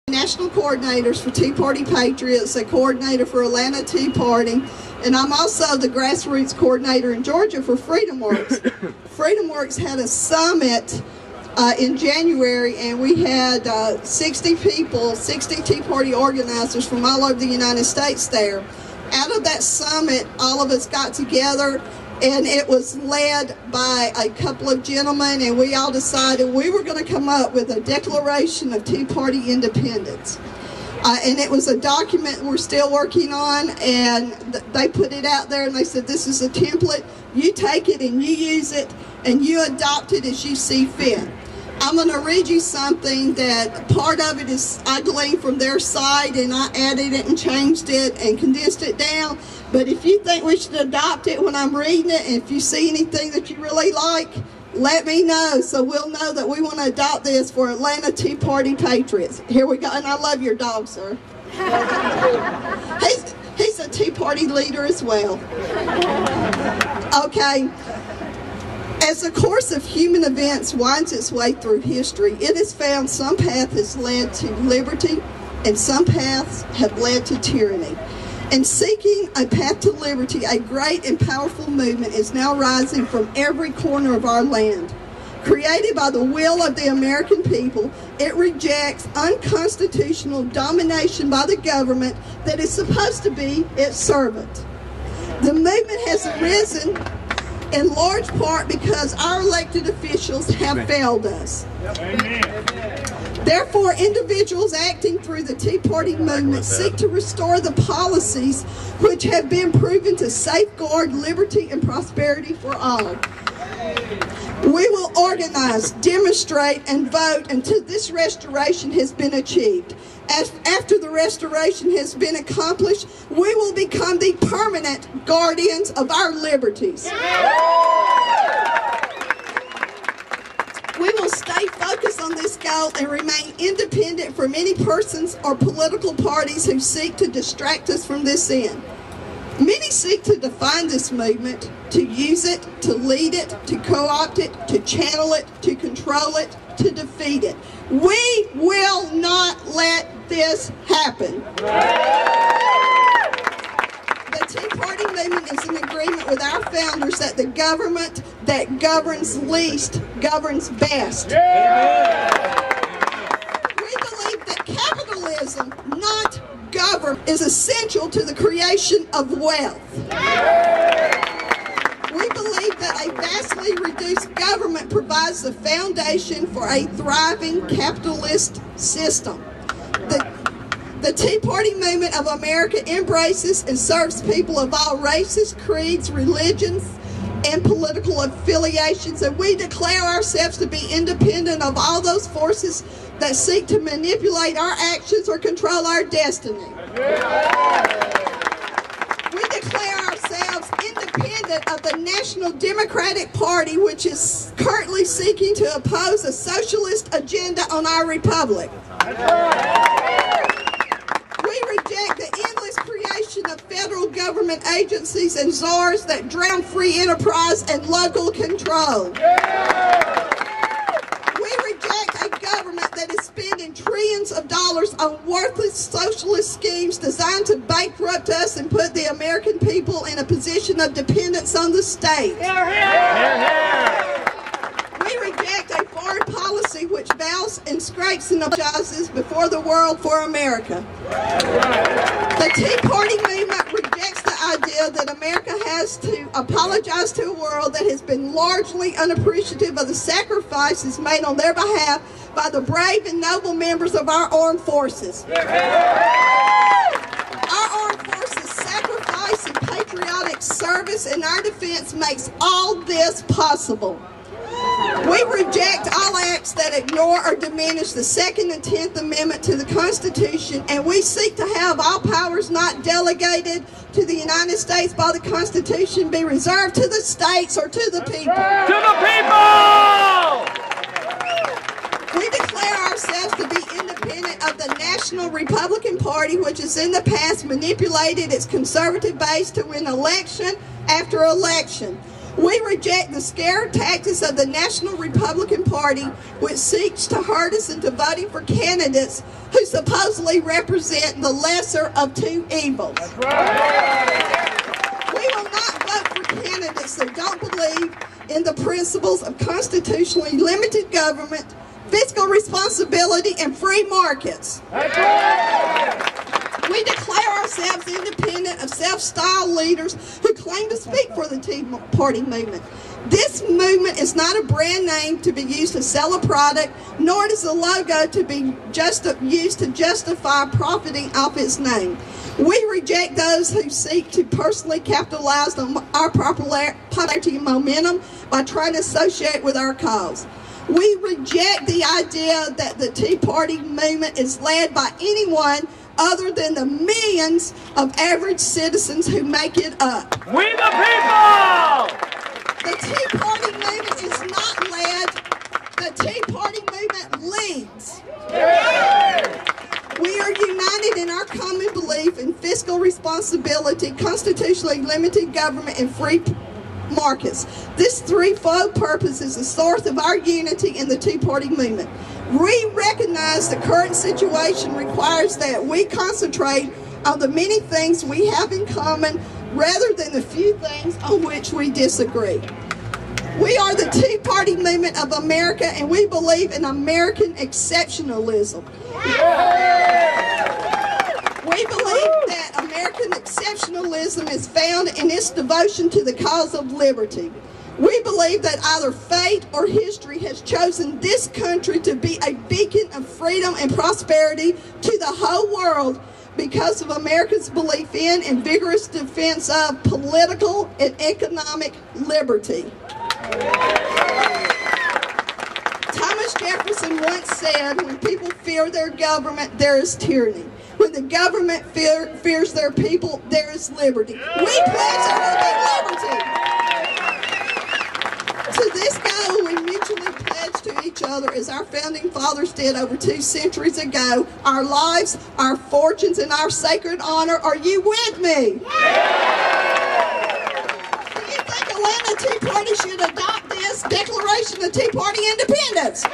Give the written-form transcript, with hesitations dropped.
National coordinators for Tea Party Patriots, a coordinator for Atlanta Tea Party, and I'm also the grassroots coordinator in Georgia for Freedom Works. Freedom Works had a summit in January, and we had 60 people, 60 Tea Party organizers from all over the United States there. Out of that summit, all of us got together, and it was led by a couple of gentlemen, and we all decided we were going to come up with a declaration of Tea Party independence. And it was a document we're still working on, and they put it out there, and they said, this is a template, you take it and you use it, and you adopt it as you see fit. I'm going to read you something that part of it is I gleaned from their side, and I added it and changed it and condensed it down. But if you think we should adopt it when I'm reading it, and if you see anything that you really like, let me know so we'll know that we want to adopt this for Atlanta Tea Party Patriots. Here we go. And I love your dog, sir. He's a Tea Party leader as well. Okay. As the course of human events winds its way through history, it is found some path has led to liberty and some paths have led to tyranny. In seeking a path to liberty, a great and powerful movement is now rising from every corner of our land. Created by the will of the American people, it rejects unconstitutional domination by the government that is supposed to be its servant. The movement has arisen in large part because our elected officials have failed us. Amen. Therefore, individuals acting through the Tea Party movement seek to restore the policies which have been proven to safeguard liberty and prosperity for all. We will organize, demonstrate, and vote until this restoration has been achieved. After the restoration has been accomplished, we will become the permanent guardians of our liberties. We will stay focused on this goal and remain independent from any persons or political parties who seek to distract us from this end. Many seek to define this movement, to use it, to lead it, to co-opt it, to channel it, to control it, to defeat it. We will not let this happen. The Tea Party movement is in agreement with our founders that the government that governs least governs best. We believe that capitalism, not government, is essential to the creation of wealth. We believe that a vastly reduced government provides the foundation for a thriving capitalist system. The Tea Party movement of America embraces and serves people of all races, creeds, religions, and political affiliations, and we declare ourselves to be independent of all those forces that seek to manipulate our actions or control our destiny. We declare ourselves independent of the National Democratic Party, which is currently seeking to oppose a socialist agenda on our republic. We reject the endless creation of federal government agencies and czars that drown free enterprise and local control. We reject a government that is spending trillions of dollars on worthless socialist schemes designed to bankrupt us and put the American people in a position of dependence on the state. We reject a foreign policy which vows and scrapes and apologizes before the world for America. The Tea Party movement rejects the idea that America has to apologize to a world that has been largely unappreciative of the sacrifices made on their behalf by the brave and noble members of our armed forces. Our armed forces' sacrifice and patriotic service in our defense makes all this possible. We reject all acts that ignore or diminish the 2nd and 10th Amendment to the Constitution, and we seek to have all powers not delegated to the United States by the Constitution be reserved to the states or to the people. To the people! We declare ourselves to be independent of the National Republican Party, which has in the past manipulated its conservative base to win election after election. We reject the scare tactics of the National Republican Party, which seeks to herd us into voting for candidates who supposedly represent the lesser of two evils. That's right. We will not vote for candidates that don't believe in the principles of constitutionally limited government, fiscal responsibility, and free markets. That's right. We declare ourselves independent of self-styled leaders who claim to speak for the Tea Party movement. This movement is not a brand name to be used to sell a product, nor is the logo to be used to justify profiting off its name. We reject those who seek to personally capitalize on our popularity and momentum by trying to associate with our cause. We reject the idea that the Tea Party movement is led by anyone other than the millions of average citizens who make it up. We the people! The Tea Party movement is not led. The Tea Party movement leads. We are united in our common belief in fiscal responsibility, constitutionally limited government, and free markets. This threefold purpose is the source of our unity in the Tea Party movement. We recognize the current situation requires that we concentrate on the many things we have in common rather than the few things on which we disagree. We are the Tea Party movement of America, and we believe in American exceptionalism. We believe that American exceptionalism is found in its devotion to the cause of liberty. We believe that either fate or history has chosen this country to be a beacon of freedom and prosperity to the whole world because of America's belief in and vigorous defense of political and economic liberty. Thomas Jefferson once said, when people fear their government, there is tyranny. When the government fears their people, there is liberty. We pledge there will be liberty. To this goal, we mutually pledge to each other, as our founding fathers did over 2 centuries ago, our lives, our fortunes, and our sacred honor. Are you with me? Do you think Atlanta Tea Party should adopt this Declaration of Tea Party Independence?